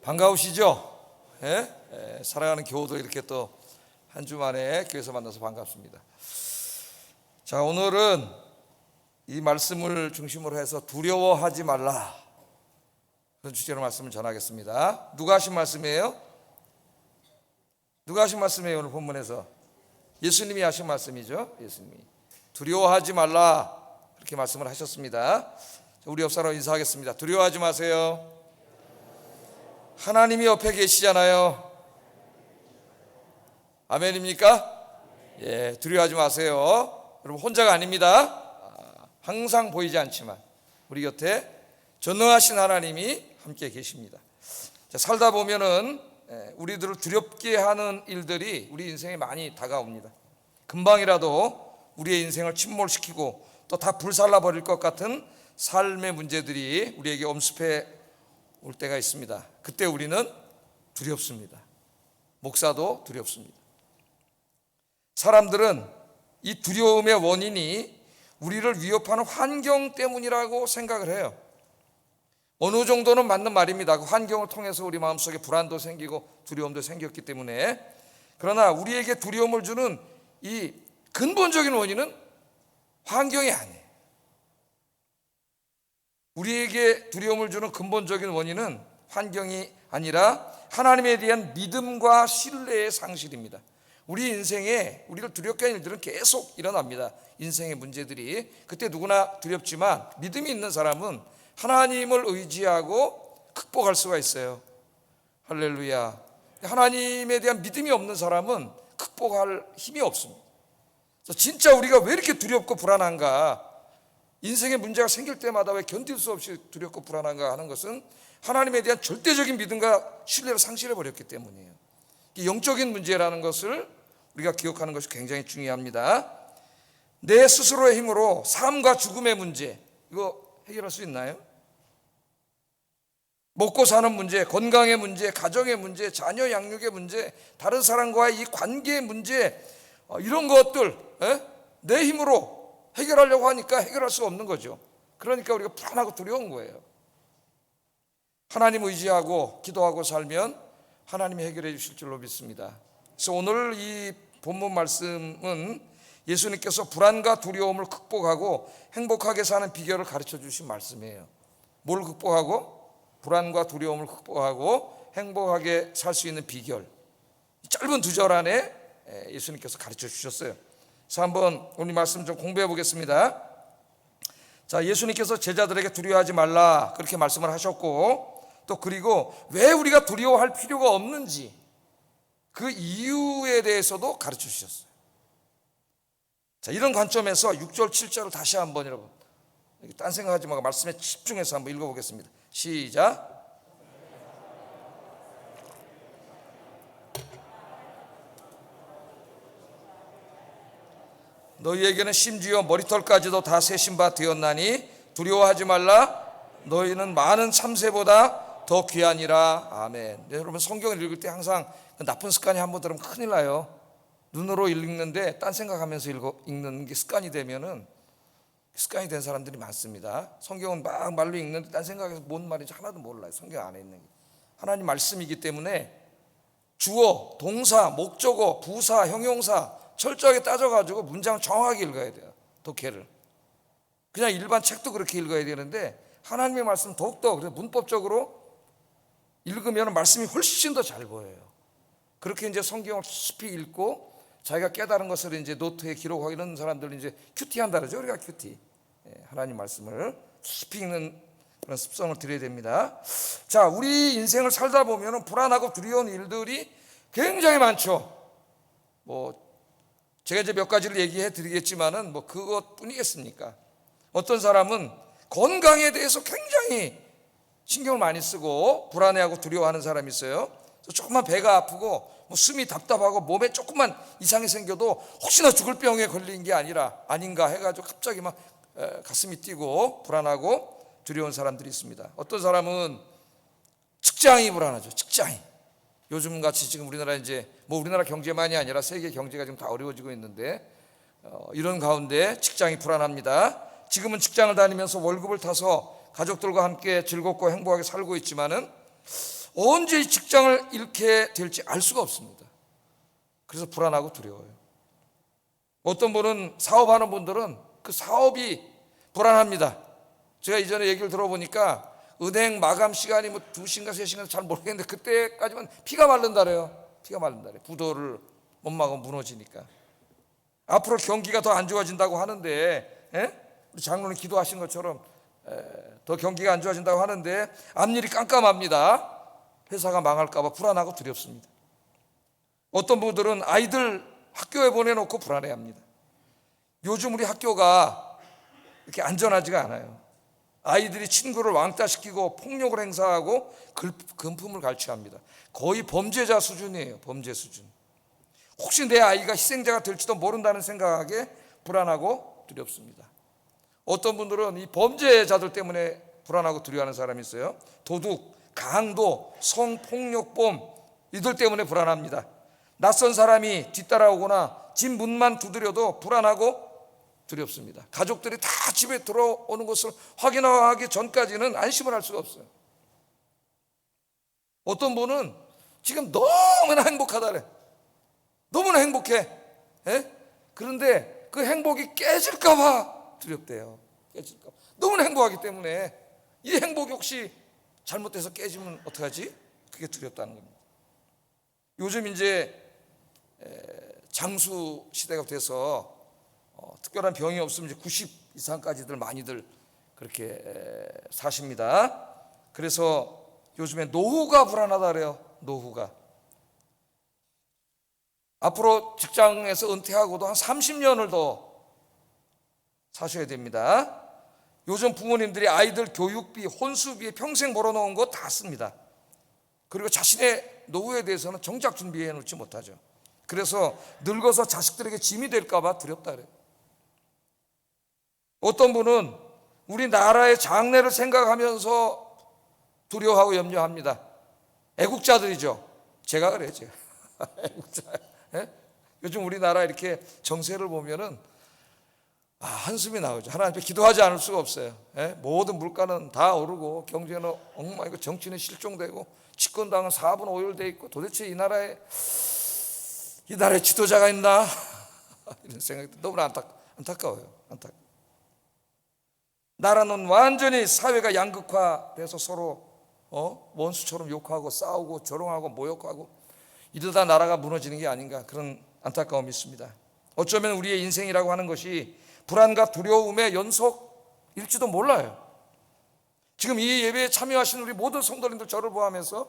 반가우시죠? 예? 사랑하는 교우도 이렇게 또 한 주 만에 교회에서 만나서 반갑습니다. 자, 오늘은 이 말씀을 중심으로 해서 두려워하지 말라, 그런 주제로 말씀을 전하겠습니다. 누가 하신 말씀이에요? 누가 하신 말씀이에요? 오늘 본문에서 예수님이 하신 말씀이죠. 예수님이 두려워하지 말라, 그렇게 말씀을 하셨습니다. 우리 옆 사람 인사하겠습니다. 두려워하지 마세요. 하나님이 옆에 계시잖아요. 아멘입니까? 예, 두려워하지 마세요. 여러분, 혼자가 아닙니다. 항상 보이지 않지만 우리 곁에 전능하신 하나님이 함께 계십니다. 자, 살다 보면은 우리들을 두렵게 하는 일들이 우리 인생에 많이 다가옵니다. 금방이라도 우리의 인생을 침몰시키고 또 다 불살라 버릴 것 같은 삶의 문제들이 우리에게 엄습해 올 때가 있습니다. 그때 우리는 두렵습니다. 목사도 두렵습니다. 사람들은 이 두려움의 원인이 우리를 위협하는 환경 때문이라고 생각을 해요. 어느 정도는 맞는 말입니다. 그 환경을 통해서 우리 마음속에 불안도 생기고 두려움도 생겼기 때문에. 그러나 우리에게 두려움을 주는 이 근본적인 원인은 환경이 아니에요. 우리에게 두려움을 주는 근본적인 원인은 환경이 아니라 하나님에 대한 믿음과 신뢰의 상실입니다. 우리 인생에 우리를 두렵게 하는 일들은 계속 일어납니다. 인생의 문제들이. 그때 누구나 두렵지만 믿음이 있는 사람은 하나님을 의지하고 극복할 수가 있어요. 할렐루야. 하나님에 대한 믿음이 없는 사람은 극복할 힘이 없습니다. 진짜 우리가 왜 이렇게 두렵고 불안한가, 인생에 문제가 생길 때마다 왜 견딜 수 없이 두렵고 불안한가 하는 것은 하나님에 대한 절대적인 믿음과 신뢰를 상실해버렸기 때문이에요. 영적인 문제라는 것을 우리가 기억하는 것이 굉장히 중요합니다. 내 스스로의 힘으로 삶과 죽음의 문제, 이거 해결할 수 있나요? 먹고 사는 문제, 건강의 문제, 가정의 문제, 자녀 양육의 문제, 다른 사람과의 이 관계의 문제, 이런 것들 내 힘으로 해결하려고 하니까 해결할 수 없는 거죠. 그러니까 우리가 불안하고 두려운 거예요. 하나님 의지하고 기도하고 살면 하나님이 해결해 주실 줄로 믿습니다. 그래서 오늘 이 본문 말씀은 예수님께서 불안과 두려움을 극복하고 행복하게 사는 비결을 가르쳐 주신 말씀이에요. 뭘 극복하고? 불안과 두려움을 극복하고 행복하게 살 수 있는 비결, 짧은 두 절 안에 예수님께서 가르쳐 주셨어요. 그래서 한번 오늘 말씀 좀 공부해 보겠습니다. 자, 예수님께서 제자들에게 두려워하지 말라, 그렇게 말씀을 하셨고, 또 그리고 왜 우리가 두려워할 필요가 없는지 그 이유에 대해서도 가르쳐 주셨어요. 자, 이런 관점에서 6절 7절을 다시 한번 여러분 딴 생각하지 말고 말씀에 집중해서 한번 읽어보겠습니다. 시작. 너희에게는 심지어 머리털까지도 다 세신 바 되었나니 두려워하지 말라. 너희는 많은 참새보다 더 귀하니라. 아멘. 네, 여러분 성경을 읽을 때 항상 나쁜 습관이 한번 들으면 큰일 나요. 눈으로 읽는데 딴 생각하면서 읽는 게 습관이 되면은, 습관이 된 사람들이 많습니다. 성경은 막 말로 읽는데 딴 생각해서 뭔 말인지 하나도 몰라요. 성경 안에 있는 게 하나님 말씀이기 때문에 주어, 동사, 목적어, 부사, 형용사 철저하게 따져가지고 문장을 정확하게 읽어야 돼요. 독해를. 그냥 일반 책도 그렇게 읽어야 되는데 하나님의 말씀 더욱더 문법적으로 읽으면 말씀이 훨씬 더 잘 보여요. 그렇게 이제 성경을 깊이 읽고 자기가 깨달은 것을 이제 노트에 기록하고 이런 사람들은 이제 큐티한다 그러죠. 우리가 큐티. 하나님 말씀을 깊이 읽는 그런 습성을 들여야 됩니다. 자, 우리 인생을 살다 보면 불안하고 두려운 일들이 굉장히 많죠. 제가 이제 몇 가지를 얘기해 드리겠지만은 그것뿐이겠습니까? 어떤 사람은 건강에 대해서 굉장히 신경을 많이 쓰고 불안해하고 두려워하는 사람이 있어요. 조금만 배가 아프고 숨이 답답하고 몸에 조금만 이상이 생겨도 혹시나 죽을 병에 걸린 게 아닌가 해가지고 갑자기 막 가슴이 뛰고 불안하고 두려운 사람들이 있습니다. 어떤 사람은 직장이 불안하죠. 직장이. 요즘같이 지금 우리나라 이제 우리나라 경제만이 아니라 세계 경제가 지금 다 어려워지고 있는데 이런 가운데 직장이 불안합니다. 지금은 직장을 다니면서 월급을 타서 가족들과 함께 즐겁고 행복하게 살고 있지만은 언제 이 직장을 잃게 될지 알 수가 없습니다. 그래서 불안하고 두려워요. 어떤 분은 사업하는 분들은 그 사업이 불안합니다. 제가 이전에 얘기를 들어보니까 은행 마감 시간이 뭐 2시인가 3시인가 잘 모르겠는데 그때까지만 피가 마른다래요. 피가 마른다래. 부도를 못 막으면 무너지니까. 앞으로 경기가 더 안 좋아진다고 하는데, 우리 장로님 기도하신 것처럼 더 경기가 안 좋아진다고 하는데 앞일이 깜깜합니다. 회사가 망할까 봐 불안하고 두렵습니다. 어떤 분들은 아이들 학교에 보내놓고 불안해합니다. 요즘 우리 학교가 이렇게 안전하지가 않아요. 아이들이 친구를 왕따시키고 폭력을 행사하고 금품을 갈취합니다. 거의 범죄자 수준이에요. 범죄 수준. 혹시 내 아이가 희생자가 될지도 모른다는 생각에 불안하고 두렵습니다. 어떤 분들은 이 범죄자들 때문에 불안하고 두려워하는 사람이 있어요. 도둑, 강도, 성폭력범 이들 때문에 불안합니다. 낯선 사람이 뒤따라오거나 집 문만 두드려도 불안하고 두렵습니다. 가족들이 다 집에 들어오는 것을 확인하기 전까지는 안심을 할 수가 없어요. 어떤 분은 지금 너무나 행복하다래. 너무나 행복해. 그런데 그 행복이 깨질까 봐 두렵대요. 깨질까 봐. 너무나 행복하기 때문에 이 행복이 혹시 잘못돼서 깨지면 어떡하지? 그게 두렵다는 겁니다. 요즘 이제 장수 시대가 돼서 특별한 병이 없으면 이제 90 이상까지들 많이들 그렇게 사십니다. 그래서 요즘에 노후가 불안하다 그래요. 노후가. 앞으로 직장에서 은퇴하고도 한 30년을 더 사셔야 됩니다. 요즘 부모님들이 아이들 교육비, 혼수비에 평생 벌어놓은 거 다 씁니다. 그리고 자신의 노후에 대해서는 정작 준비해 놓지 못하죠. 그래서 늙어서 자식들에게 짐이 될까 봐 두렵다 그래요. 어떤 분은 우리나라의 장래를 생각하면서 두려워하고 염려합니다. 애국자들이죠. 제가 그래요. 제가. 애국자. 요즘 우리나라 이렇게 정세를 보면은 한숨이 나오죠. 하나님 앞에 기도하지 않을 수가 없어요. 모든 물가는 다 오르고 경제는 엉망이고 정치는 실종되고 집권당은 4분 5율돼 있고 도대체 이 나라에 지도자가 있나? 이런 생각이 너무나 안타까워요. 나라는 완전히 사회가 양극화돼서 서로 원수처럼 욕하고 싸우고 조롱하고 모욕하고 이러다 나라가 무너지는 게 아닌가 그런 안타까움이 있습니다. 어쩌면 우리의 인생이라고 하는 것이 불안과 두려움의 연속일지도 몰라요. 지금 이 예배에 참여하신 우리 모든 성도님들 저를 포함해서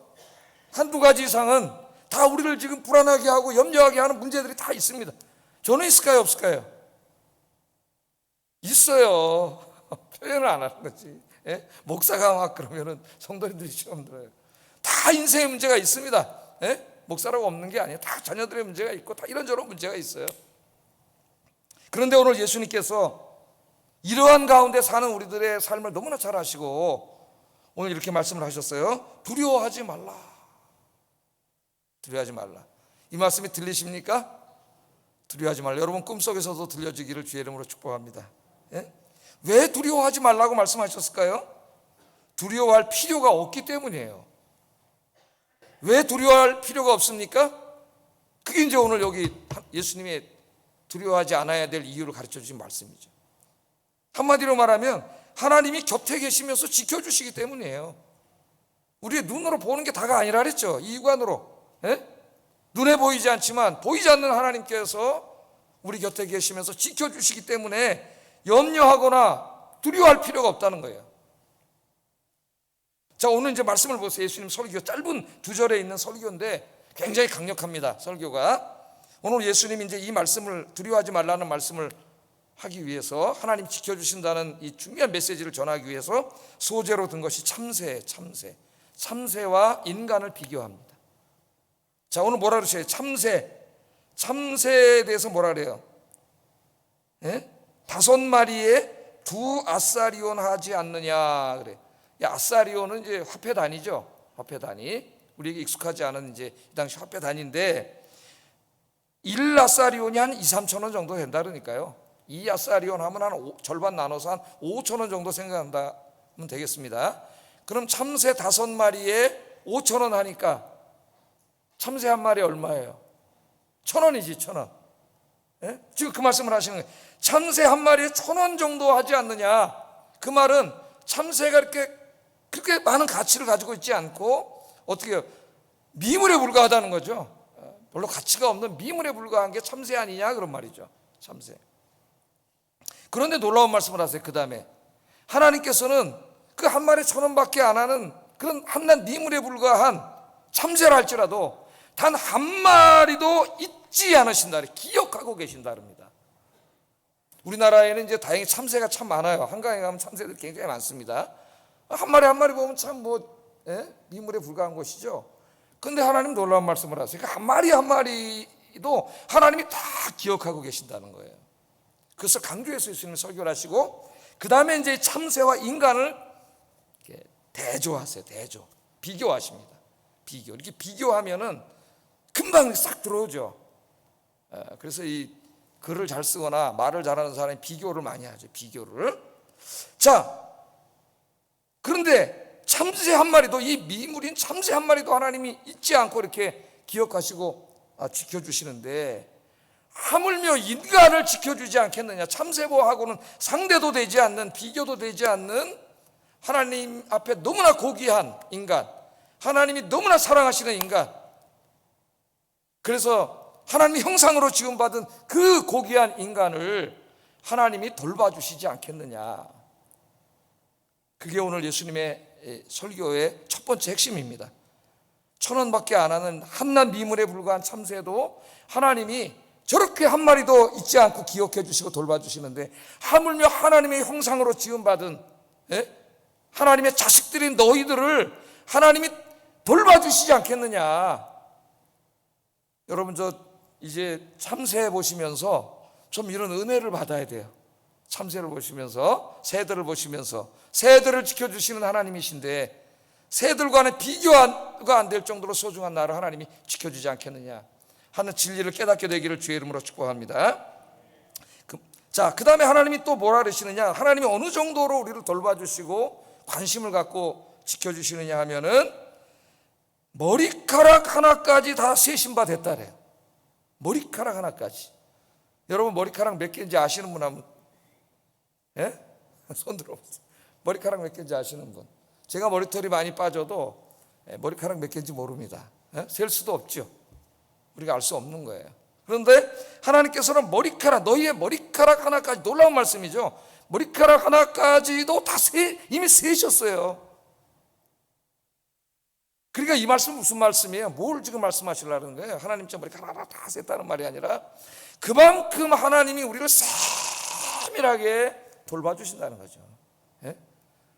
한두 가지 이상은 다 우리를 지금 불안하게 하고 염려하게 하는 문제들이 다 있습니다. 저는 있을까요 없을까요? 있어요. 표현을 안 하는 거지. 목사가 막 그러면은 성도님들이 시험 들어요. 다 인생의 문제가 있습니다. 목사라고 없는 게 아니에요. 다 자녀들의 문제가 있고 다 이런저런 문제가 있어요. 그런데 오늘 예수님께서 이러한 가운데 사는 우리들의 삶을 너무나 잘 아시고 오늘 이렇게 말씀을 하셨어요. 두려워하지 말라. 두려워하지 말라. 이 말씀이 들리십니까? 두려워하지 말라. 여러분 꿈속에서도 들려주기를 주의 이름으로 축복합니다. 왜 두려워하지 말라고 말씀하셨을까요? 두려워할 필요가 없기 때문이에요. 왜 두려워할 필요가 없습니까? 그게 이제 오늘 여기 예수님의 두려워하지 않아야 될 이유를 가르쳐 주신 말씀이죠. 한마디로 말하면 하나님이 곁에 계시면서 지켜주시기 때문이에요. 우리의 눈으로 보는 게 다가 아니라 그랬죠. 이 육안으로. 눈에 보이지 않지만 보이지 않는 하나님께서 우리 곁에 계시면서 지켜주시기 때문에 염려하거나 두려워할 필요가 없다는 거예요. 자, 오늘 이제 말씀을 보세요. 예수님 설교 짧은 2절에 있는 설교인데 굉장히 강력합니다. 설교가. 오늘 예수님이 이제 이 말씀을 두려워하지 말라는 말씀을 하기 위해서 하나님 지켜주신다는 이 중요한 메시지를 전하기 위해서 소재로 든 것이 참새와 인간을 비교합니다. 자, 오늘 뭐라 그러셔요? 참새에 대해서 뭐라 그래요? 5마리에 2 아사리온 하지 않느냐 그래. 아사리온은 이제 화폐 단위죠. 화폐 단위. 우리에게 익숙하지 않은 이제 이 당시 화폐 단위인데 1 아사리온이 한 2, 3천 원 정도 된다 그러니까요. 2 아사리온 하면 한 절반 나눠서 한 5천 원 정도 생각한다면 되겠습니다. 그럼 참새 5마리에 5,000원 하니까 참새 한 마리 얼마예요? 1,000원이지, 1,000원. 예? 지금 그 말씀을 하시는 거예요. 참새 한 마리에 1,000원 정도 하지 않느냐. 그 말은 참새가 그렇게 많은 가치를 가지고 있지 않고 어떻게 해요? 미물에 불과하다는 거죠. 별로 가치가 없는 미물에 불과한 게 참새 아니냐, 그런 말이죠. 참새. 그런데 놀라운 말씀을 하세요. 그 다음에 하나님께서는 그 한 마리에 1,000원밖에 안 하는 그런 한낱 미물에 불과한 참새라 할지라도 단 한 마리도 잊지 않으신다, 기억하고 계신다 합니다. 우리나라에는 이제 다행히 참새가 참 많아요. 한강에 가면 참새들 굉장히 많습니다. 한 마리 한 마리 보면 참 미물에 불과한 것이죠. 그런데 하나님 놀라운 말씀을 하세요. 한 마리 한 마리도 하나님이 다 기억하고 계신다는 거예요. 그것을 강조해서 예수님이 설교를 하시고, 그 다음에 이제 참새와 인간을 대조하세요. 대조, 비교하십니다. 비교. 이렇게 비교하면은 금방 싹 들어오죠. 그래서 이 글을 잘 쓰거나 말을 잘하는 사람이 비교를 많이 하죠. 비교를. 자, 그런데 참새 한 마리도, 이 미물인 참새 한 마리도 하나님이 잊지 않고 이렇게 기억하시고 지켜주시는데, 하물며 인간을 지켜주지 않겠느냐. 참새보하고는 상대도 되지 않는, 비교도 되지 않는 하나님 앞에 너무나 고귀한 인간, 하나님이 너무나 사랑하시는 인간, 그래서 하나님의 형상으로 지음받은 그 고귀한 인간을 하나님이 돌봐주시지 않겠느냐. 그게 오늘 예수님의 설교의 첫 번째 핵심입니다. 1,000원밖에 안 하는 한낱 미물에 불과한 참새도 하나님이 저렇게 한 마리도 잊지 않고 기억해 주시고 돌봐주시는데, 하물며 하나님의 형상으로 지음받은 하나님의 자식들인 너희들을 하나님이 돌봐주시지 않겠느냐. 여러분, 저 이제 참새 보시면서 좀 이런 은혜를 받아야 돼요. 참새를 보시면서, 새들을 보시면서, 새들을 지켜주시는 하나님이신데 새들과는 비교가 안 될 정도로 소중한 나를 하나님이 지켜주지 않겠느냐 하는 진리를 깨닫게 되기를 주의 이름으로 축복합니다. 자, 그 다음에 하나님이 또 뭐라 그러시느냐, 하나님이 어느 정도로 우리를 돌봐주시고 관심을 갖고 지켜주시느냐 하면은 머리카락 하나까지 다 세신 바 됐다래요. 머리카락 하나까지. 여러분, 머리카락 몇 개인지 아시는 분 한번 손 들어보세요. 머리카락 몇 개인지 아시는 분. 제가 머리털이 많이 빠져도 머리카락 몇 개인지 모릅니다. 셀 수도 없죠. 우리가 알 수 없는 거예요. 그런데 하나님께서는 머리카락, 너희의 머리카락 하나까지, 놀라운 말씀이죠. 머리카락 하나까지도 다 이미 세셨어요. 그러니까 이 말씀은 무슨 말씀이에요? 뭘 지금 말씀하시려는 거예요? 하나님 저 머리카락 하나 다 셌다는 말이 아니라 그만큼 하나님이 우리를 세밀하게 돌봐주신다는 거죠.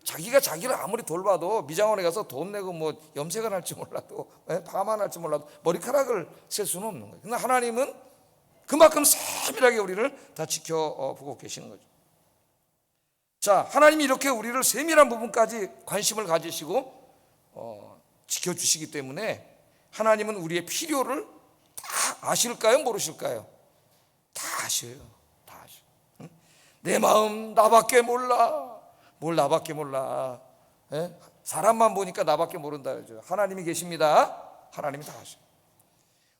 자기가 자기를 아무리 돌봐도 미장원에 가서 돈 내고 뭐 염색을 할지 몰라도 파마를 할지 몰라도 머리카락을 셀 수는 없는 거예요. 그러나 하나님은 그만큼 세밀하게 우리를 다 지켜보고 계시는 거죠. 자, 하나님이 이렇게 우리를 세밀한 부분까지 관심을 가지시고 지켜주시기 때문에 하나님은 우리의 필요를 다 아실까요? 모르실까요? 다 아셔요. 다 아셔. 응? 내 마음 나밖에 몰라. 뭘 나밖에 몰라. 사람만 보니까 나밖에 모른다 그러죠. 하나님이 계십니다. 하나님이 다 아셔요.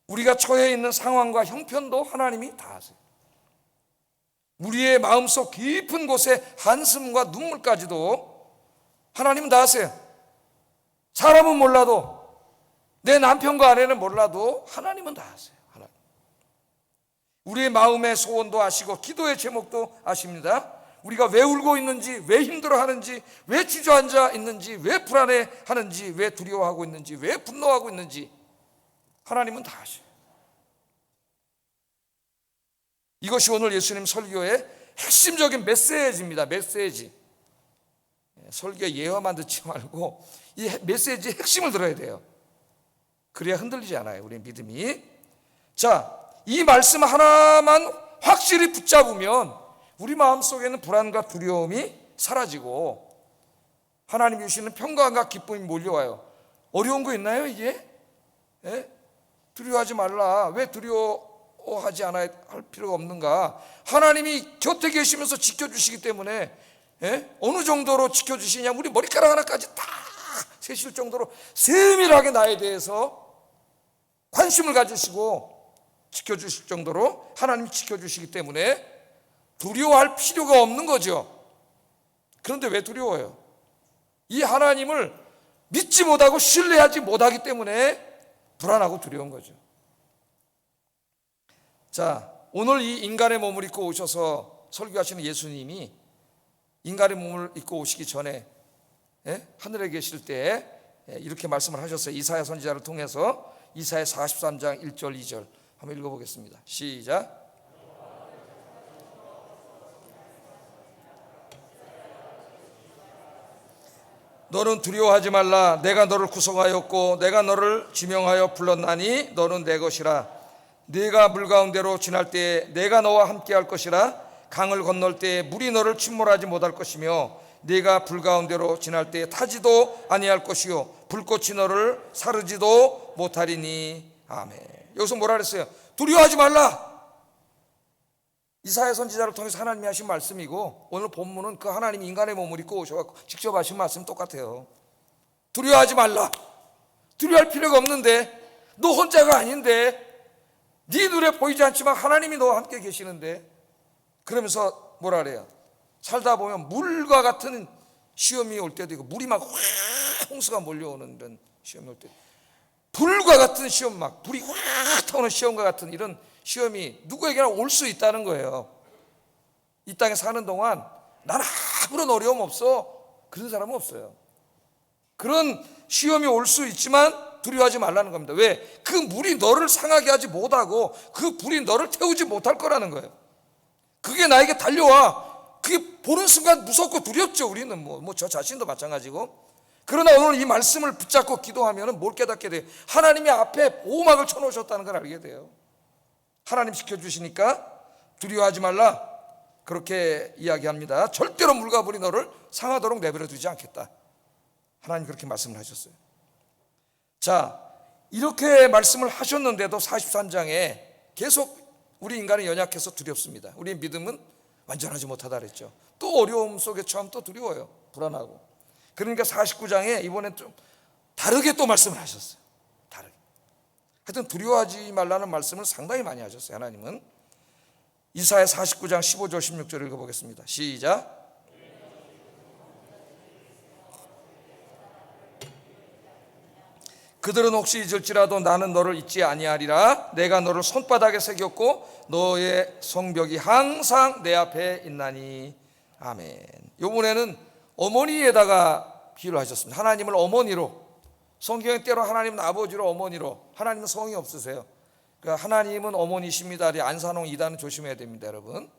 우리가 처해 있는 상황과 형편도 하나님이 다 아세요. 우리의 마음속 깊은 곳에 한숨과 눈물까지도 하나님은 다 아세요. 사람은 몰라도, 내 남편과 아내는 몰라도 하나님은 다 아세요. 하나님. 우리의 마음의 소원도 아시고 기도의 제목도 아십니다. 우리가 왜 울고 있는지, 왜 힘들어하는지, 왜 주저앉아 있는지, 왜 불안해하는지, 왜 두려워하고 있는지, 왜 분노하고 있는지 하나님은 다 아셔요. 이것이 오늘 예수님 설교의 핵심적인 메시지입니다. 메시지. 설교의 예화만 듣지 말고 이 메시지의 핵심을 들어야 돼요. 그래야 흔들리지 않아요, 우리의 믿음이. 자, 이 말씀 하나만 확실히 붙잡으면 우리 마음속에는 불안과 두려움이 사라지고 하나님이 주시는 평강과 기쁨이 몰려와요. 어려운 거 있나요, 이게? 두려워하지 말라. 왜 두려워하지 않아야 할 필요가 없는가? 하나님이 곁에 계시면서 지켜주시기 때문에 어느 정도로 지켜주시냐, 우리 머리카락 하나까지 다 세실 정도로 세밀하게 나에 대해서 관심을 가지시고 지켜주실 정도로 하나님이 지켜주시기 때문에 두려워할 필요가 없는 거죠. 그런데 왜 두려워요? 이 하나님을 믿지 못하고 신뢰하지 못하기 때문에 불안하고 두려운 거죠. 자, 오늘 이 인간의 몸을 입고 오셔서 설교하시는 예수님이 인간의 몸을 입고 오시기 전에 하늘에 계실 때 이렇게 말씀을 하셨어요. 이사야 선지자를 통해서 이사야 43장 1절 2절 한번 읽어보겠습니다. 시작. 너는 두려워하지 말라. 내가 너를 구속하였고 내가 너를 지명하여 불렀나니 너는 내 것이라. 네가 물 가운데로 지날 때에 내가 너와 함께 할 것이라. 강을 건널 때에 물이 너를 침몰하지 못할 것이며 네가 불 가운데로 지날 때에 타지도 아니할 것이요 불꽃이 너를 사르지도 못하리니. 아멘. 여기서 뭐라 그랬어요? 두려워하지 말라. 이사야 선지자를 통해서 하나님이 하신 말씀이고 오늘 본문은 그 하나님이 인간의 몸을 입고 오셔서 직접 하신 말씀 똑같아요. 두려워하지 말라. 두려워할 필요가 없는데, 너 혼자가 아닌데, 네 눈에 보이지 않지만 하나님이 너와 함께 계시는데, 그러면서 뭐라 그래요? 살다 보면 물과 같은 시험이 올 때도 있고 물이 막 홍수가 몰려오는 이런 시험이 올 때, 불과 같은 시험, 막 불이 확 타오는 시험과 같은 이런 시험이 누구에게나 올 수 있다는 거예요. 이 땅에 사는 동안 나는 아무런 어려움 없어, 그런 사람은 없어요. 그런 시험이 올 수 있지만 두려워하지 말라는 겁니다. 왜? 그 물이 너를 상하게 하지 못하고 그 불이 너를 태우지 못할 거라는 거예요. 그게 나에게 달려와. 그게 보는 순간 무섭고 두렵죠. 우리는 뭐 저 자신도 마찬가지고. 그러나 오늘 이 말씀을 붙잡고 기도하면 뭘 깨닫게 돼요? 하나님이 앞에 보호막을 쳐놓으셨다는 걸 알게 돼요. 하나님 지켜주시니까 두려워하지 말라, 그렇게 이야기합니다. 절대로 물과 불이 너를 상하도록 내버려 두지 않겠다. 하나님 그렇게 말씀을 하셨어요. 자, 이렇게 말씀을 하셨는데도 43장에 계속 우리 인간은 연약해서 두렵습니다. 우리의 믿음은 완전하지 못하다 그랬죠. 또 어려움 속에 처하면 또 두려워요. 불안하고. 그러니까 49장에 이번엔 좀 다르게 또 말씀을 하셨어요. 다르게. 하여튼 두려워하지 말라는 말씀을 상당히 많이 하셨어요. 하나님은. 이사야 49장 15절 16절 읽어보겠습니다. 시작. 그들은 혹시 잊을지라도 나는 너를 잊지 아니하리라. 내가 너를 손바닥에 새겼고 너의 성벽이 항상 내 앞에 있나니. 아멘. 이번에는 어머니에다가 비유를 하셨습니다. 하나님을 어머니로, 성경의 때로 하나님은 아버지로, 어머니로. 하나님은 성이 없으세요. 그러니까 하나님은 어머니십니다. 안산홍 2단은 조심해야 됩니다, 여러분.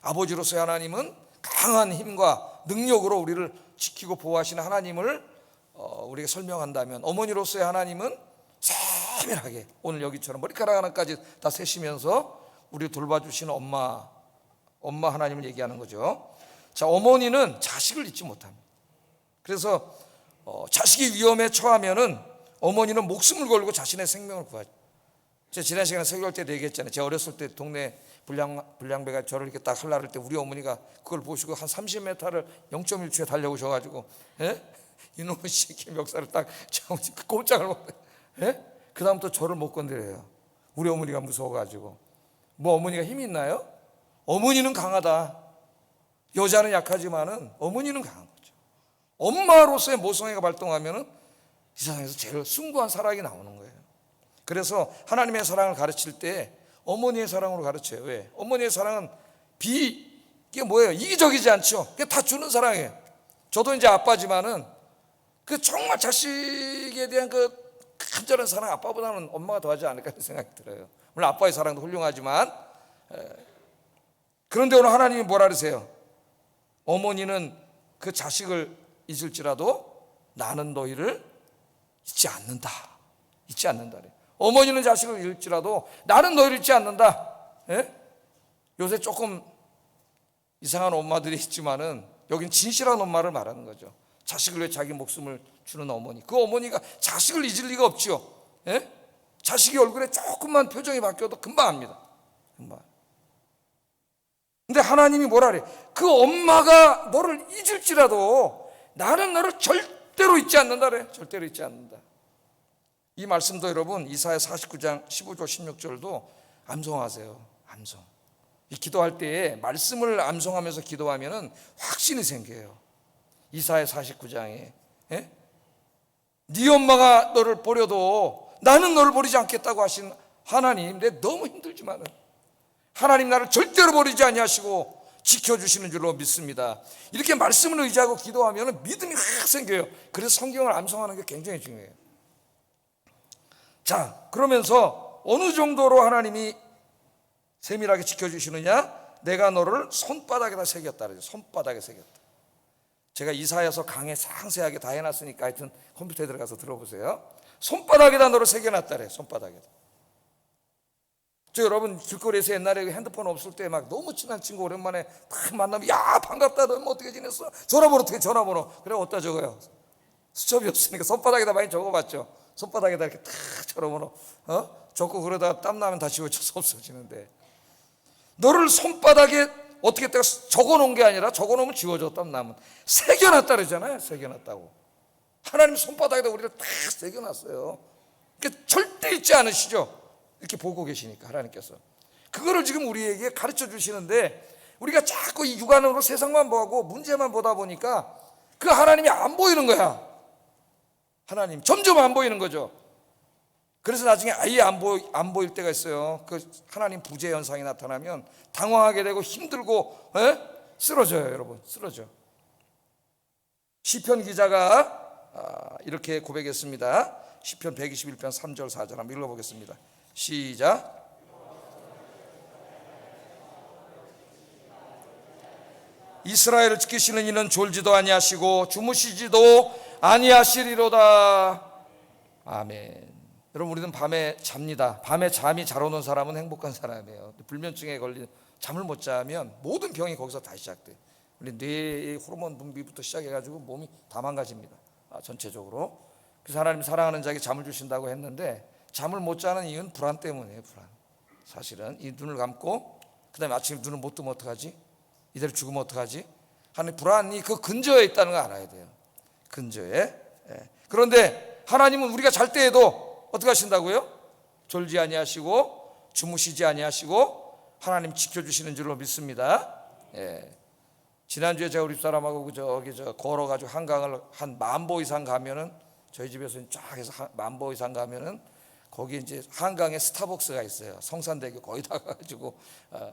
아버지로서의 하나님은 강한 힘과 능력으로 우리를 지키고 보호하시는 하나님을 우리가 설명한다면, 어머니로서의 하나님은 세밀하게 오늘 여기처럼 머리카락 하나까지 다 세시면서 우리를 돌봐주시는 엄마 하나님을 얘기하는 거죠. 자, 어머니는 자식을 잊지 못합니다. 그래서 자식이 위험에 처하면은 어머니는 목숨을 걸고 자신의 생명을 구하죠. 제가 지난 시간에 설교할 때도 얘기했잖아요. 제가 어렸을 때 동네 불량배가 저를 이렇게 딱 하려를 때 우리 어머니가 그걸 보시고 한 30m를 0.1초에 달려오셔가지고, 이놈의 새끼 멱살을 딱 꼼짝을 못해. 그 다음부터 저를 못 건드려요. 우리 어머니가 무서워가지고. 뭐 어머니가 힘이 있나요? 어머니는 강하다. 여자는 약하지만은 어머니는 강한 거죠. 엄마로서의 모성애가 발동하면은 이 세상에서 제일 숭고한 사랑이 나오는 거예요. 그래서 하나님의 사랑을 가르칠 때 어머니의 사랑으로 가르쳐요. 왜? 어머니의 사랑은 이게 뭐예요? 이기적이지 않죠. 그게 다 주는 사랑이에요. 저도 이제 아빠지만은 그 정말 자식에 대한 그 간절한 사랑, 아빠보다는 엄마가 더하지 않을까 하는 생각이 들어요. 물론 아빠의 사랑도 훌륭하지만, 그런데 오늘 하나님이 뭐라 그러세요? 어머니는 그 자식을 잊을지라도 나는 너희를 잊지 않는다. 잊지 않는다. 어머니는 자식을 잃을지라도 나는 너희를 잊지 않는다. 요새 조금 이상한 엄마들이 있지만은 여긴 진실한 엄마를 말하는 거죠. 자식을 위해 자기 목숨을 주는 어머니. 그 어머니가 자식을 잊을 리가 없죠. 자식이 얼굴에 조금만 표정이 바뀌어도 금방 압니다. 금방. 근데 하나님이 뭐라 그래? 그 엄마가 너를 잊을지라도 나는 너를 절대 절대로 잊지 않는다래. 절대로 잊지 않는다. 이 말씀도 여러분 이사야 49장 15절 16절도 암송하세요. 암송. 이 기도할 때에 말씀을 암송하면서 기도하면은 확신이 생겨요. 이사야 49장에 네 엄마가 너를 버려도 나는 너를 버리지 않겠다고 하신 하나님, 내 너무 힘들지만은 하나님 나를 절대로 버리지 아니하시고 지켜주시는 줄로 믿습니다. 이렇게 말씀을 의지하고 기도하면 믿음이 확 생겨요. 그래서 성경을 암송하는 게 굉장히 중요해요. 자, 그러면서 어느 정도로 하나님이 세밀하게 지켜주시느냐? 내가 너를 손바닥에다 새겼다 그러죠. 손바닥에 새겼다. 제가 이사야서 강의 상세하게 다 해놨으니까 하여튼 컴퓨터에 들어가서 들어보세요. 손바닥에다 너를 새겨놨다 그래요. 손바닥에다. 저 여러분 길거리에서 옛날에 핸드폰 없을 때 막 너무 친한 친구 오랜만에 딱 만나면 야 반갑다, 너 어떻게 지냈어? 전화번호 어떻게 전화번호? 그래 어디다 적어요? 수첩이 없으니까 손바닥에다 많이 적어봤죠. 손바닥에다 이렇게 탁 전화번호 적고 그러다가 땀나면 다 지워져서 없어지는데, 너를 손바닥에 어떻게 내가 적어놓은 게 아니라 적어놓으면 지워져 땀나면 새겨놨다 그러잖아요. 새겨놨다고. 하나님 손바닥에다 우리를 딱 새겨놨어요. 그러니까 절대 잊지 않으시죠. 이렇게 보고 계시니까 하나님께서 그거를 지금 우리에게 가르쳐 주시는데, 우리가 자꾸 이 육안으로 세상만 보고 문제만 보다 보니까 그 하나님이 안 보이는 거야. 하나님 점점 안 보이는 거죠. 그래서 나중에 아예 안 보일 때가 있어요. 그 하나님 부재 현상이 나타나면 당황하게 되고 힘들고 쓰러져요. 여러분 쓰러져. 시편 기자가 이렇게 고백했습니다. 시편 121편 3절 4절 한번 읽어보겠습니다. 시작. 이스라엘을 지키시는 이는 졸지도 아니하시고 주무시지도 아니하시리로다. 아멘. 여러분 우리는 밤에 잡니다. 밤에 잠이 잘 오는 사람은 행복한 사람이에요. 불면증에 걸린 잠을 못 자면 모든 병이 거기서 다 시작돼. 우리 뇌의 호르몬 분비부터 시작해가지고 몸이 다 망가집니다. 전체적으로. 그래서 하나님 사랑하는 자에게 잠을 주신다고 했는데, 잠을 못 자는 이유는 불안 때문이에요. 불안. 사실은 이 눈을 감고 그다음에 아침에 눈을 못 뜨면 어떡하지? 이대로 죽으면 어떡하지? 하나님 불안이 그 근저에 있다는 걸 알아야 돼요. 근저에. 그런데 하나님은 우리가 잘 때에도 어떻게 하신다고요? 졸지 아니하시고 주무시지 아니하시고 하나님 지켜주시는 줄로 믿습니다. 지난주에 제가 우리 사람하고 저기 걸어가지고 한강을 한 10,000보 이상 가면은, 저희 집에서 쫙 해서 10,000보 이상 가면은 거기 이제 한강에 스타벅스가 있어요. 성산대교 거의 다 가가지고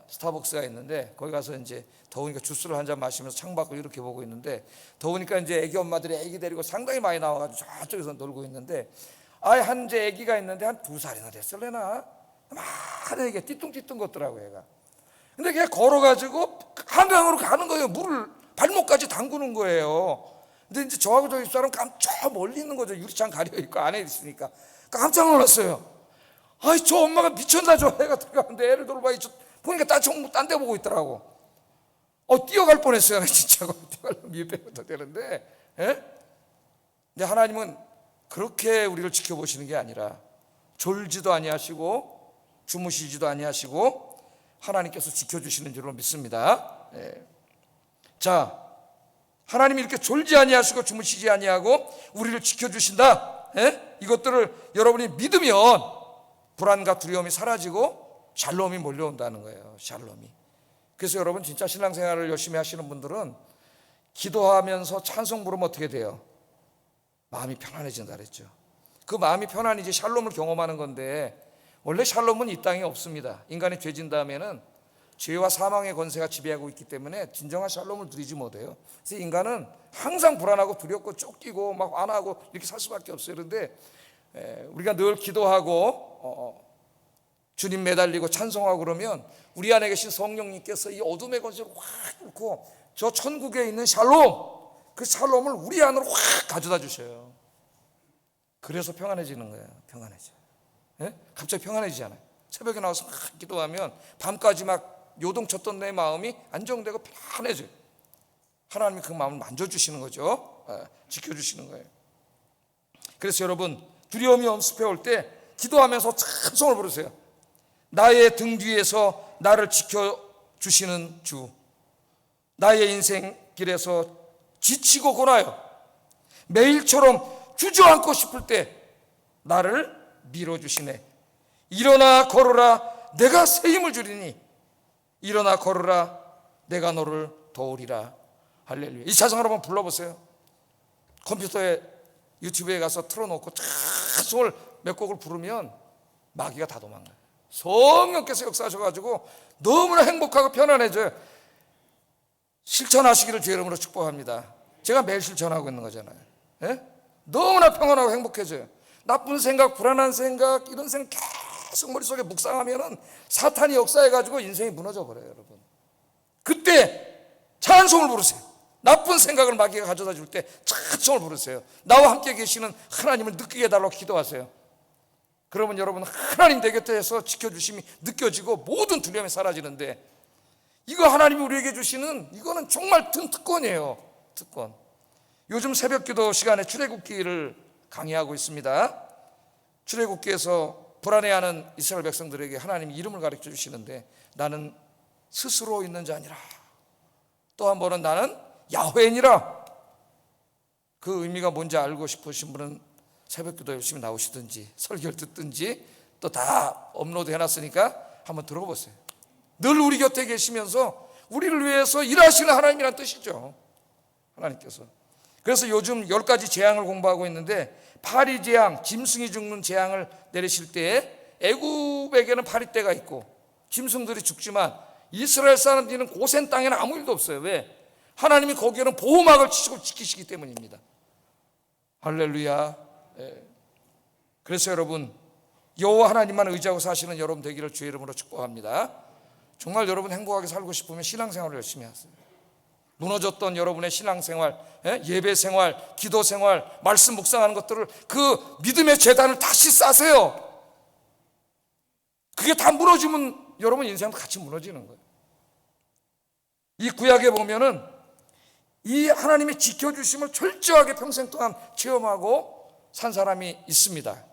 스타벅스가 있는데, 거기 가서 이제 더우니까 주스를 한 잔 마시면서 창밖을 이렇게 보고 있는데, 더우니까 이제 애기 엄마들이 애기 데리고 상당히 많이 나와가지고 저쪽에서 놀고 있는데, 한 이제 애기가 있는데 한 2살이나 됐을래나? 막 애기가 띠뚱띠뚱 걷더라고 얘가. 근데 걔 걸어가지고 한강으로 가는 거예요. 물을 발목까지 담그는 거예요. 근데 이제 저하고 저기 사람 깜짝 멀리 있는 거죠. 유리창 가려 있고 안에 있으니까 깜짝 놀랐어요. 저 엄마가 미쳤나 저 애가 들어가는데 애를 돌봐 보니까 딴 데 보고 있더라고. 뛰어갈 뻔했어요. 진짜 뛰어가려면 밀배부터 되는데. 근데 하나님은 그렇게 우리를 지켜보시는 게 아니라 졸지도 아니하시고 주무시지도 아니하시고 하나님께서 지켜주시는 줄로 믿습니다. 자, 하나님이 이렇게 졸지 아니하시고 주무시지 아니하고 우리를 지켜주신다. 이것들을 여러분이 믿으면 불안과 두려움이 사라지고 샬롬이 몰려온다는 거예요. 샬롬이. 그래서 여러분 진짜 신앙생활을 열심히 하시는 분들은 기도하면서 찬송 부르면 어떻게 돼요? 마음이 편안해진다 그랬죠. 그 마음이 편안해지 샬롬을 경험하는 건데, 원래 샬롬은 이 땅에 없습니다. 인간이 죄진 다음에는 죄와 사망의 권세가 지배하고 있기 때문에 진정한 샬롬을 누리지 못해요. 그래서 인간은 항상 불안하고 두렵고 쫓기고 막 안하고 이렇게 살 수밖에 없어요. 그런데 우리가 늘 기도하고 주님 매달리고 찬송하고 그러면 우리 안에 계신 성령님께서 이 어둠의 권세를 확 뚫고 저 천국에 있는 샬롬, 그 샬롬을 우리 안으로 확 가져다 주셔요. 그래서 평안해지는 거예요. 평안해져. 갑자기 평안해지잖아요. 새벽에 나와서 막 기도하면 밤까지 막 요동쳤던 내 마음이 안정되고 편안해져요. 하나님이 그 마음을 만져주시는 거죠. 지켜주시는 거예요. 그래서 여러분 두려움이 엄습해 올 때 기도하면서 찬송을 부르세요. 나의 등 뒤에서 나를 지켜주시는 주, 나의 인생 길에서 지치고 고나요 매일처럼 주저앉고 싶을 때 나를 밀어주시네. 일어나 걸어라, 내가 새 힘을 주리니. 일어나 걸어라, 내가 너를 도우리라. 할렐루야. 이 찬송을 한번 불러보세요. 컴퓨터에 유튜브에 가서 틀어놓고 찬송을 몇 곡을 부르면 마귀가 다 도망가요. 성령께서 역사하셔가지고 너무나 행복하고 편안해져요. 실천하시기를 주의 이름으로 축복합니다. 제가 매일 실천하고 있는 거잖아요. 예? 너무나 평안하고 행복해져요. 나쁜 생각, 불안한 생각, 이런 생각 계속 머릿속에 묵상하면은 사탄이 역사해가지고 인생이 무너져 버려요, 여러분. 그때 찬송을 부르세요. 나쁜 생각을 마귀가 가져다 줄 때 찬송을 부르세요. 나와 함께 계시는 하나님을 느끼게 해달라고 기도하세요. 그러면 여러분, 하나님 내 곁에서 지켜주심이 느껴지고 모든 두려움이 사라지는데, 이거 하나님이 우리에게 주시는, 이거는 정말 특권이에요. 특권. 요즘 새벽기도 시간에 출애굽기를 강의하고 있습니다. 출애굽기에서 불안해하는 이스라엘 백성들에게 하나님이 이름을 가르쳐 주시는데, 나는 스스로 있는 자니라. 또 한 번은 나는 야훼니라. 그 의미가 뭔지 알고 싶으신 분은 새벽기도 열심히 나오시든지 설교를 듣든지, 또 다 업로드 해놨으니까 한번 들어보세요. 늘 우리 곁에 계시면서 우리를 위해서 일하시는 하나님이란 뜻이죠, 하나님께서. 그래서 요즘 10가지 재앙을 공부하고 있는데, 파리 재앙, 짐승이 죽는 재앙을 내리실 때에 애굽에게는 파리떼가 있고 짐승들이 죽지만 이스라엘 사람들은 고센 땅에는 아무 일도 없어요. 왜? 하나님이 거기에는 보호막을 치시고 지키시기 때문입니다. 할렐루야. 그래서 여러분, 여호와 하나님만 의지하고 사시는 여러분 되기를 주의 이름으로 축복합니다. 정말 여러분 행복하게 살고 싶으면 신앙생활을 열심히 하세요. 무너졌던 여러분의 신앙생활, 예배생활, 기도생활, 말씀 묵상하는 것들을, 그 믿음의 재단을 다시 쌓으세요. 그게 다 무너지면 여러분 인생도 같이 무너지는 거예요. 이 구약에 보면은 이 하나님의 지켜주심을 철저하게 평생 동안 체험하고 산 사람이 있습니다.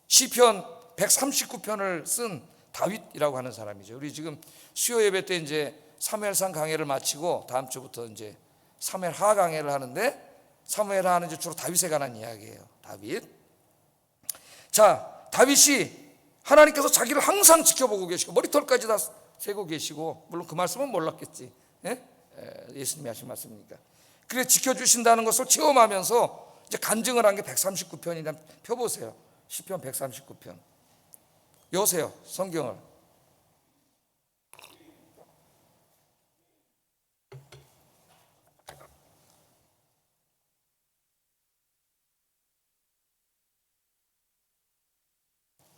시편 139편을 쓴 다윗이라고 하는 사람이죠. 우리 지금 수요 예배 때 이제 사무엘상 강해를 마치고 다음 주부터 이제 사무엘하 강해를 하는데, 사무엘하는 이제 주로 다윗에 관한 이야기예요. 다윗. 자, 다윗이 하나님께서 자기를 항상 지켜보고 계시고 머리털까지 다 세고 계시고, 물론 그 말씀은 몰랐겠지. 예수님이 하신 말씀이니까. 그래 지켜주신다는 것을 체험하면서 이제 간증을 한 게 139편이나 펴보세요. 시편 139편. 여세요, 성경을.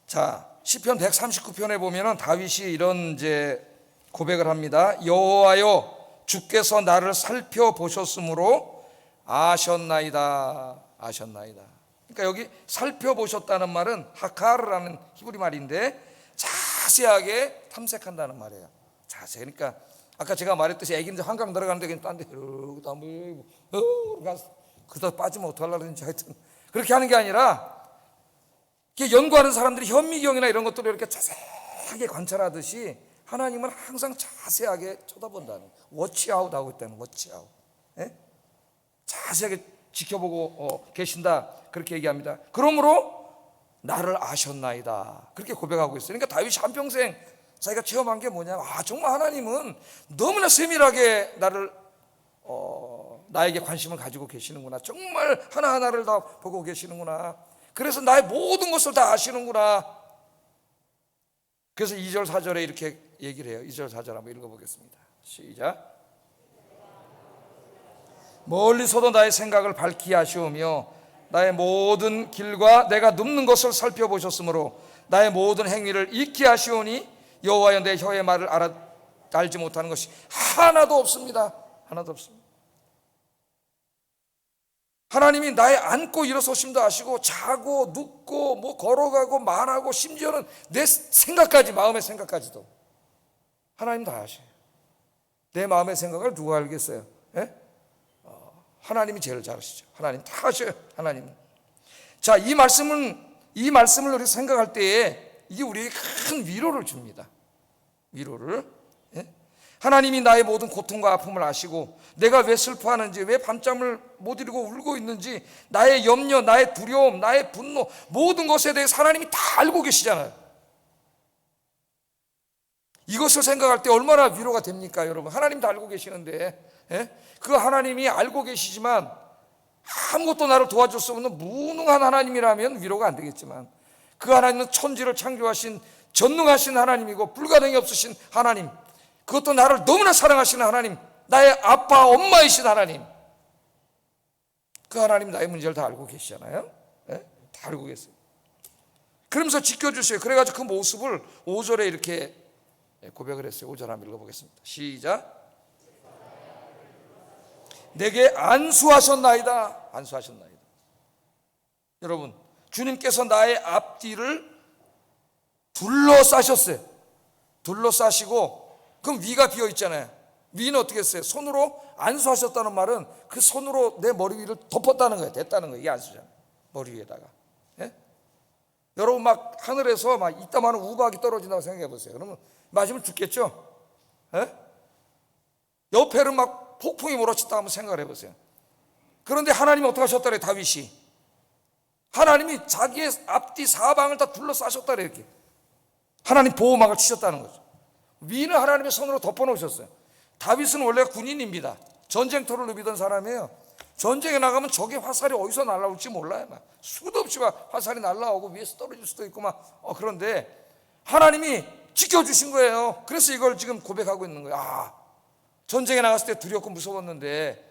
자, 시편 139편에 보면은 다윗이 이런 이제 고백을 합니다. 여호와여, 주께서 나를 살펴보셨으므로 아셨나이다. 아셨나이다. 그러니까 여기 살펴보셨다는 말은 하카르라는 히브리 말인데, 자세하게 탐색한다는 말이에요. 자세히. 그러니까 아까 제가 말했듯이 애기는 한강 들어가는데 그냥 딴 데 이러고 그러다 빠지면 어떡하려고 그러는지, 하여튼 그렇게 하는 게 아니라, 연구하는 사람들이 현미경이나 이런 것들을 이렇게 자세하게 관찰하듯이 하나님은 항상 자세하게 쳐다본다는, 워치아웃 하고 있다는, 워치아웃. 자세하게 지켜보고 계신다, 그렇게 얘기합니다. 그러므로 나를 아셨나이다, 그렇게 고백하고 있어요. 그러니까 다윗이 한평생 자기가 체험한 게 뭐냐면, 정말 하나님은 너무나 세밀하게 나에게 관심을 가지고 계시는구나, 정말 하나하나를 다 보고 계시는구나, 그래서 나의 모든 것을 다 아시는구나. 그래서 2절 4절에 이렇게 얘기를 해요. 2절 4절 한번 읽어보겠습니다. 시작. 멀리서도 나의 생각을 밝히 아시오며 나의 모든 길과 내가 눕는 것을 살펴보셨으므로 나의 모든 행위를 익히 아시오니 여호와여, 내 혀의 말을 알지 못하는 것이 하나도 없습니다. 하나도 없습니다. 하나님이 나의 앉고 일어서심도 아시고, 자고 눕고 뭐 걸어가고 말하고, 심지어는 내 생각까지, 마음의 생각까지도 하나님 다 아셔요. 내 마음의 생각을 누가 알겠어요? 하나님이 제일 잘 아시죠. 하나님 다 아셔요. 하나님은. 자, 이 말씀을 우리 생각할 때에 이게 우리에게 큰 위로를 줍니다. 위로를. 하나님이 나의 모든 고통과 아픔을 아시고 내가 왜 슬퍼하는지, 왜 밤잠을 못 이루고 울고 있는지, 나의 염려, 나의 두려움, 나의 분노, 모든 것에 대해서 하나님이 다 알고 계시잖아요. 이것을 생각할 때 얼마나 위로가 됩니까, 여러분? 하나님 다 알고 계시는데, 그 하나님이 알고 계시지만 아무것도 나를 도와줄 수 없는 무능한 하나님이라면 위로가 안 되겠지만, 그 하나님은 천지를 창조하신 전능하신 하나님이고 불가능이 없으신 하나님, 그것도 나를 너무나 사랑하시는 하나님, 나의 아빠 엄마이신 하나님, 그 하나님 나의 문제를 다 알고 계시잖아요. 다 알고 계세요. 그러면서 지켜주세요. 그래가지고 그 모습을 5절에 이렇게 고백을 했어요. 5절 한번 읽어보겠습니다. 시작. 내게 안수하셨나이다. 안수하셨나이다. 여러분, 주님께서 나의 앞뒤를 둘러싸셨어요. 둘러싸시고, 그럼 위가 비어 있잖아요. 위는 어떻게 했어요? 손으로 안수하셨다는 말은 그 손으로 내 머리 위를 덮었다는 거예요. 됐다는 거예요. 이게 안수잖아요. 머리 위에다가. 여러분, 막 하늘에서 막 이따만한 우박이 떨어진다고 생각해 보세요. 그러면 맞으면 죽겠죠? 옆에는 막 폭풍이 몰아친다 한번 생각을 해보세요. 그런데 하나님이 어떻게 하셨다 그래요? 다윗이 하나님이 자기의 앞뒤 사방을 다 둘러싸셨다 그래요. 이렇게 하나님 보호막을 치셨다는 거죠. 위는 하나님의 손으로 덮어놓으셨어요. 다윗은 원래 군인입니다. 전쟁터를 누비던 사람이에요. 전쟁에 나가면 적의 화살이 어디서 날라올지 몰라요. 막 수도 없이 막 화살이 날라오고 위에서 떨어질 수도 있고 막 그런데 하나님이 지켜주신 거예요. 그래서 이걸 지금 고백하고 있는 거예요. 전쟁에 나갔을 때 두렵고 무서웠는데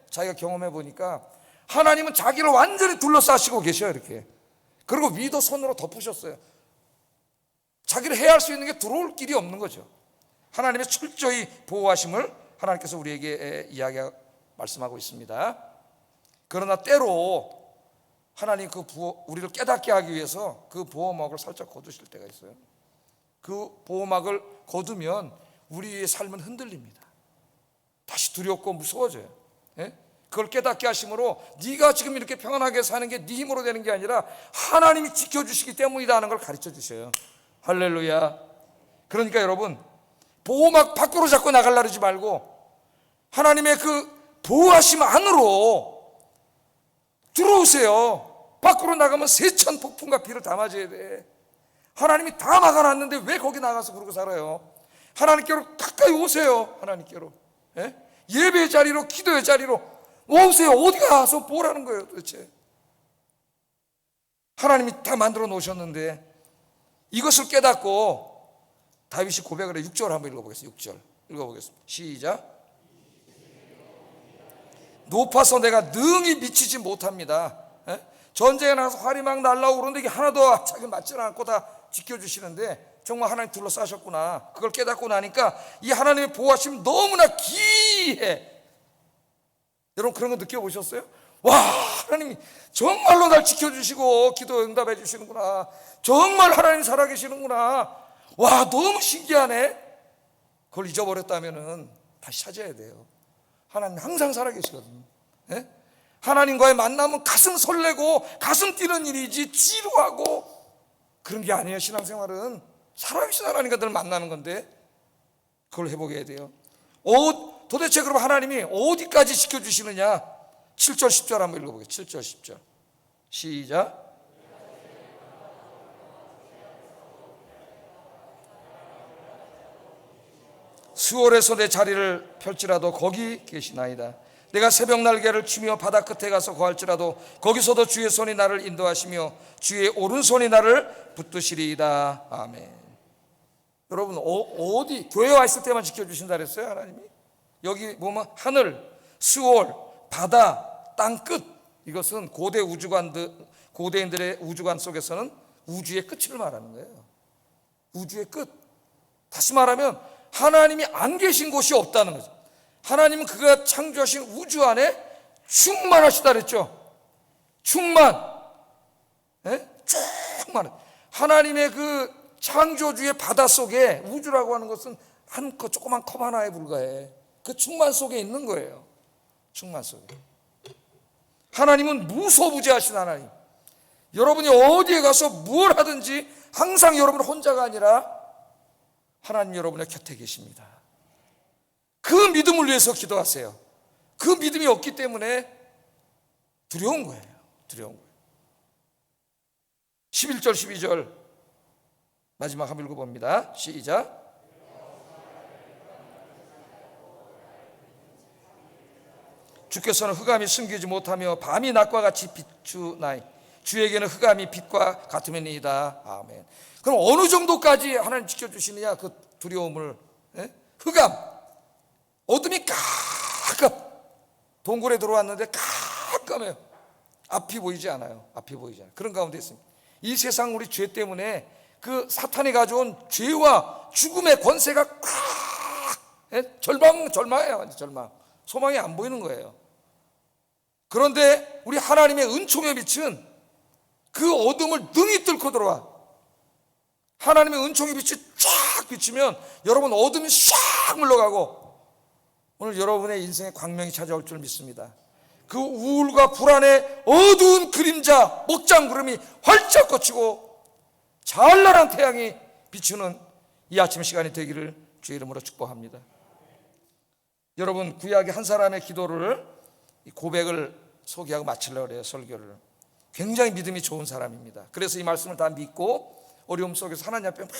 자기가 경험해 보니까 하나님은 자기를 완전히 둘러싸시고 계셔요. 이렇게. 그리고 위도 손으로 덮으셨어요. 자기를 해할 수 있는 게 들어올 길이 없는 거죠. 하나님의 철저히 보호하심을 하나님께서 우리에게 말씀하고 있습니다. 그러나 때로 하나님 우리를 깨닫게 하기 위해서 그 보호막을 살짝 거두실 때가 있어요. 그 보호막을 거두면 우리의 삶은 흔들립니다. 다시 두렵고 무서워져요. 그걸 깨닫게 하심으로 네가 지금 이렇게 평안하게 사는 게 네 힘으로 되는 게 아니라 하나님이 지켜주시기 때문이다 하는 걸 가르쳐 주셔요. 할렐루야. 그러니까 여러분, 보호막 밖으로 자꾸 나가려고 하지 말고 하나님의 그 보호하심 안으로 들어오세요. 밖으로 나가면 세천 폭풍과 비를 다 맞아야 돼. 하나님이 다 막아놨는데 왜 거기 나가서 그러고 살아요? 하나님께로 가까이 오세요. 하나님께로. 예배의 자리로, 기도의 자리로 오세요. 어디 가서 뭐라는 거예요 도대체? 하나님이 다 만들어 놓으셨는데 이것을 깨닫고 다윗이 고백을 해. 6절 한번 읽어보겠습니다. 6절 읽어보겠습니다. 시작. 높아서 내가 능히 미치지 못합니다. 전쟁에 나가서 활이 막 날라오고 그런데 이게 하나도 자기 맞지는 않고 다 지켜주시는데 정말 하나님 둘러싸셨구나. 그걸 깨닫고 나니까 이 하나님의 보호하심이 너무나 기해. 여러분 그런 거 느껴보셨어요? 와, 하나님이 정말로 날 지켜주시고 기도 응답해 주시는구나. 정말 하나님 살아계시는구나. 와, 너무 신기하네. 그걸 잊어버렸다면 다시 찾아야 돼요. 하나님 항상 살아계시거든요. 하나님과의 만남은 가슴 설레고 가슴 뛰는 일이지 지루하고 그런 게 아니에요. 신앙생활은 살아계신 하나님과 늘 만나는 건데 그걸 해보게 해야 돼요. 도대체 그럼 하나님이 어디까지 지켜주시느냐? 7절 10절 한번 읽어보겠습니다. 7절 10절 시작. 수월에서 내 자리를 펼지라도 거기 계시나이다. 내가 새벽 날개를 치며 바다 끝에 가서 거할지라도 거기서도 주의 손이 나를 인도하시며 주의 오른손이 나를 붙드시리이다. 아멘. 여러분 어디 교회 와 있을 때만 지켜주신다 그랬어요 하나님이? 여기 보면 하늘, 수월, 바다, 땅끝, 이것은 고대인들의 우주관 속에서는 우주의 끝을 말하는 거예요. 우주의 끝. 다시 말하면 하나님이 안 계신 곳이 없다는 거죠. 하나님은 그가 창조하신 우주 안에 충만하시다 그랬죠. 충만. 충만. 하나님의 그 창조주의 바다 속에 우주라고 하는 것은 한 조그만 컵 하나에 불과해. 그 충만 속에 있는 거예요. 충만 속에. 하나님은 무소부재하신 하나님. 여러분이 어디에 가서 뭘 하든지 항상 여러분 혼자가 아니라 하나님 여러분의 곁에 계십니다. 그 믿음을 위해서 기도하세요. 그 믿음이 없기 때문에 두려운 거예요. 두려운 거예요. 11절 12절 마지막 한번 읽어봅니다. 시작. 주께서는 흑암이 숨기지 못하며 밤이 낮과 같이 비추나이 주에게는 흑암이 빛과 같으면이다. 아멘. 그럼 어느 정도까지 하나님 지켜주시느냐 그 두려움을. 흑암, 어둠이 깜깜, 동굴에 들어왔는데 깜깜해요. 앞이 보이지 않아요. 앞이 보이지 않아요. 그런 가운데 있습니다. 이 세상 우리 죄 때문에 그 사탄이 가져온 죄와 죽음의 권세가 절망이에요. 완전 절망. 소망이 안 보이는 거예요. 그런데 우리 하나님의 은총의 빛은 그 어둠을 능히 뚫고 들어와. 하나님의 은총의 빛이 쫙 비치면 여러분 어둠이 싹 물러가고 오늘 여러분의 인생에 광명이 찾아올 줄 믿습니다. 그 우울과 불안의 어두운 그림자 목장구름이 활짝 걷히고 찬란한 태양이 비추는 이 아침 시간이 되기를 주의 이름으로 축복합니다. 여러분, 구약의 한 사람의 기도를, 고백을 소개하고 마치려고 해요. 설교를. 굉장히 믿음이 좋은 사람입니다. 그래서 이 말씀을 다 믿고 어려움 속에서 하나님 앞에 막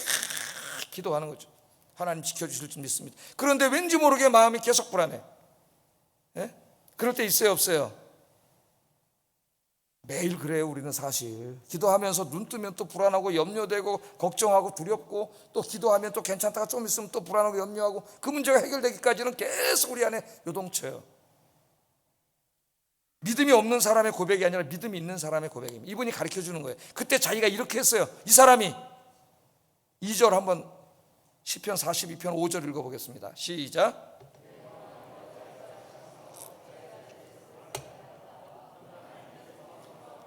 기도하는 거죠. 하나님 지켜주실 줄 믿습니다. 그런데 왠지 모르게 마음이 계속 불안해. 그럴 때 있어요, 없어요? 매일 그래요. 우리는 사실 기도하면서 눈 뜨면 또 불안하고 염려되고 걱정하고 두렵고, 또 기도하면 또 괜찮다가 좀 있으면 또 불안하고 염려하고, 그 문제가 해결되기까지는 계속 우리 안에 요동쳐요. 믿음이 없는 사람의 고백이 아니라 믿음이 있는 사람의 고백입니다. 이분이 가르쳐 주는 거예요. 그때 자기가 이렇게 했어요. 이 사람이 2절 한번 시편 42편 5절 읽어보겠습니다. 시작.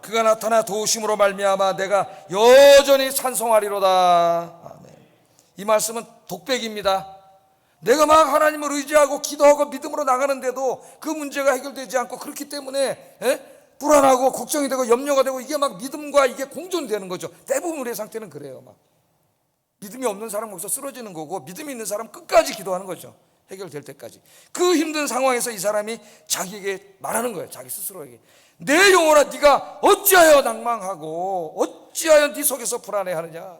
그가 나타나 도우심으로 말미암아 내가 여전히 찬송하리로다. 아멘. 이 말씀은 독백입니다. 내가 막 하나님을 의지하고 기도하고 믿음으로 나가는데도 그 문제가 해결되지 않고, 그렇기 때문에 불안하고 걱정이 되고 염려가 되고, 이게 막 믿음과 이게 공존이 되는 거죠. 대부분 우리의 상태는 그래요. 막 믿음이 없는 사람 거기서 쓰러지는 거고, 믿음이 있는 사람 끝까지 기도하는 거죠. 해결될 때까지. 그 힘든 상황에서 이 사람이 자기에게 말하는 거예요. 자기 스스로에게. 내 영혼아, 네가 어찌하여 낭망하고 어찌하여 네 속에서 불안해하느냐.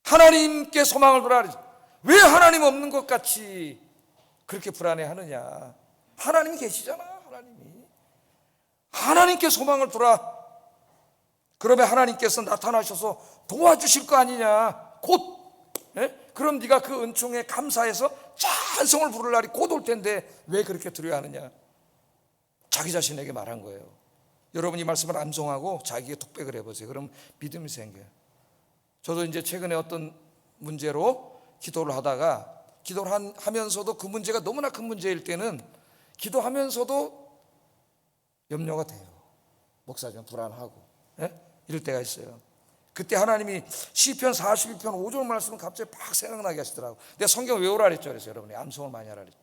하나님께 소망을 두라. 왜 하나님 없는 것 같이 그렇게 불안해하느냐. 하나님이 계시잖아. 하나님께 소망을 두라. 그러면 하나님께서 나타나셔서 도와주실 거 아니냐. 곧. 그럼 네가 그 은총에 감사해서 찬송을 부를 날이 곧 올 텐데 왜 그렇게 두려워하느냐. 자기 자신에게 말한 거예요. 여러분, 이 말씀을 암송하고 자기에게 독백을 해보세요. 그럼 믿음이 생겨요. 저도 이제 최근에 어떤 문제로 기도를 하다가, 기도를 하면서도 그 문제가 너무나 큰 문제일 때는 기도하면서도 염려가 돼요. 목사님 불안하고 이럴 때가 있어요. 그때 하나님이 시편 42편 5절 말씀은 갑자기 팍 생각나게 하시더라고요. 내가 성경 외우라 그랬죠. 그래서 여러분이 암송을 많이 하라 그랬죠.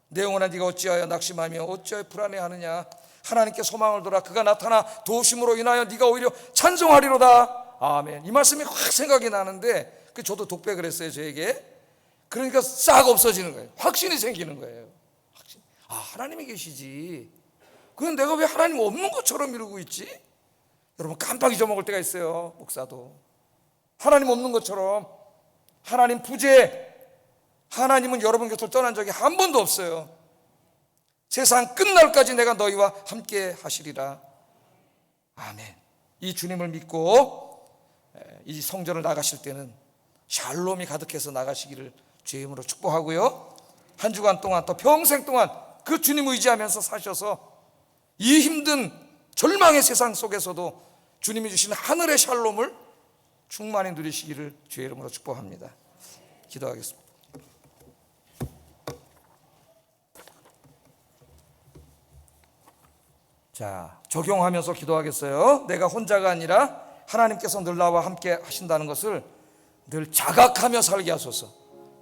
내 영혼아, 네가 어찌하여 낙심하며 어찌하여 불안해하느냐. 하나님께 소망을 두라. 그가 나타나 도우심으로 인하여 네가 오히려 찬송하리로다. 아멘. 이 말씀이 확 생각이 나는데, 저도 독백을 했어요, 저에게. 그러니까 싹 없어지는 거예요. 확신이 생기는 거예요. 확신. 아, 하나님이 계시지. 그건 내가 왜 하나님 없는 것처럼 이러고 있지? 여러분, 깜빡 잊어먹을 때가 있어요. 목사도 하나님 없는 것처럼. 하나님 부재. 하나님은 여러분 곁을 떠난 적이 한 번도 없어요. 세상 끝날까지 내가 너희와 함께 하시리라. 아멘. 이 주님을 믿고 이 성전을 나가실 때는 샬롬이 가득해서 나가시기를 주의 이름으로 축복하고요. 한 주간 동안, 또 평생 동안 그 주님 의지하면서 사셔서 이 힘든 절망의 세상 속에서도 주님이 주시는 하늘의 샬롬을 충만히 누리시기를 주의 이름으로 축복합니다. 기도하겠습니다. 자, 적용하면서 기도하겠어요. 내가 혼자가 아니라 하나님께서 늘 나와 함께 하신다는 것을 늘 자각하며 살게 하소서.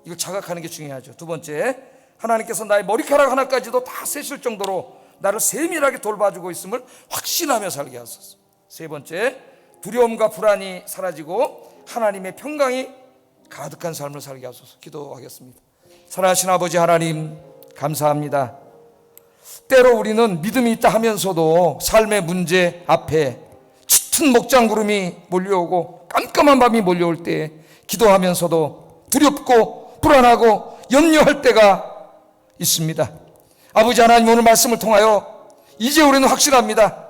이걸 자각하는 게 중요하죠. 두 번째, 하나님께서 나의 머리카락 하나까지도 다 세실 정도로 나를 세밀하게 돌봐주고 있음을 확신하며 살게 하소서. 세 번째, 두려움과 불안이 사라지고 하나님의 평강이 가득한 삶을 살게 하소서. 기도하겠습니다. 사랑하신 아버지 하나님, 감사합니다. 때로 우리는 믿음이 있다 하면서도 삶의 문제 앞에 짙은 목장구름이 몰려오고 깜깜한 밤이 몰려올 때 기도하면서도 두렵고 불안하고 염려할 때가 있습니다. 아버지 하나님, 오늘 말씀을 통하여 이제 우리는 확실합니다.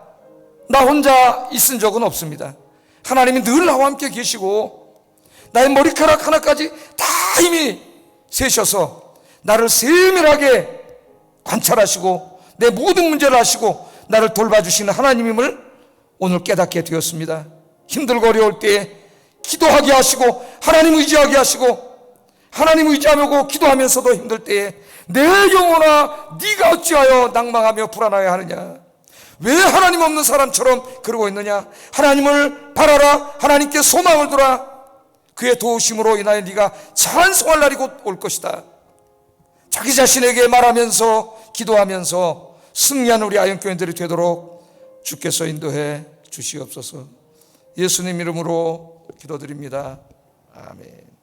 나 혼자 있은 적은 없습니다. 하나님이 늘 나와 함께 계시고 나의 머리카락 하나까지 다 힘이 세셔서 나를 세밀하게 관찰하시고 내 모든 문제를 아시고 나를 돌봐주시는 하나님임을 오늘 깨닫게 되었습니다. 힘들고 어려울 때에 기도하게 하시고 하나님 의지하게 하시고 하나님 의지하고 기도하면서도 힘들 때에 내 영혼아 네가 어찌하여 낭망하며 불안하여 하느냐, 왜 하나님 없는 사람처럼 그러고 있느냐, 하나님을 바라라, 하나님께 소망을 두라, 그의 도우심으로 인하여 네가 찬송할 날이 곧 올 것이다. 자기 자신에게 말하면서 기도하면서 승리하는 우리 아영교인들이 되도록 주께서 인도해 주시옵소서. 예수님 이름으로 기도드립니다. 아멘.